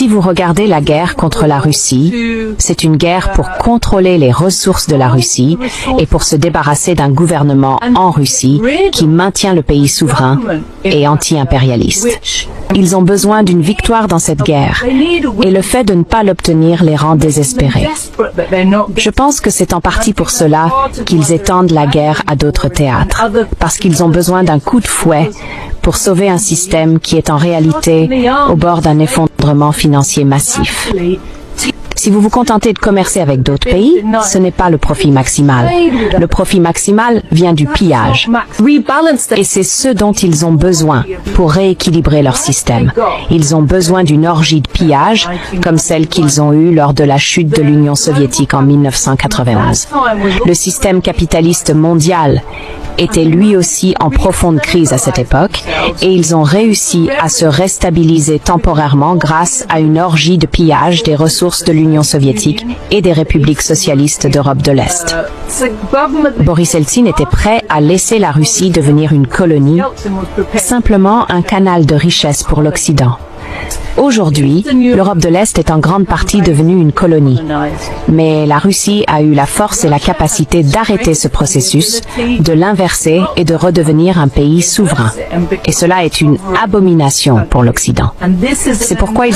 Si vous regardez la guerre contre la Russie, c'est une guerre pour contrôler les ressources de la Russie et pour se débarrasser d'un gouvernement en Russie qui maintient le pays souverain et anti-impérialiste. Ils ont besoin d'une victoire dans cette guerre, et le fait de ne pas l'obtenir les rend désespérés. Je pense que c'est en partie pour cela qu'ils étendent la guerre à d'autres théâtres, parce qu'ils ont besoin d'un coup de fouet pour sauver un système qui est en réalité au bord d'un effondrement financier massif. Si vous vous contentez de commercer avec d'autres pays, ce n'est pas le profit maximal. Le profit maximal vient du pillage. Et c'est ce dont ils ont besoin pour rééquilibrer leur système. Ils ont besoin d'une orgie de pillage, comme celle qu'ils ont eue lors de la chute de l'Union soviétique en 1991. Le système capitaliste mondial était lui aussi en profonde crise à cette époque, et ils ont réussi à se restabiliser temporairement grâce à une orgie de pillage des ressources de l'Union soviétique et des républiques socialistes d'Europe de l'Est. Boris Eltsine était prêt à laisser la Russie devenir une colonie, simplement un canal de richesse pour l'Occident. Aujourd'hui, l'Europe de l'Est est en grande partie devenue une colonie. Mais la Russie a eu la force et la capacité d'arrêter ce processus, de l'inverser et de redevenir un pays souverain. Et cela est une abomination pour l'Occident. C'est pourquoi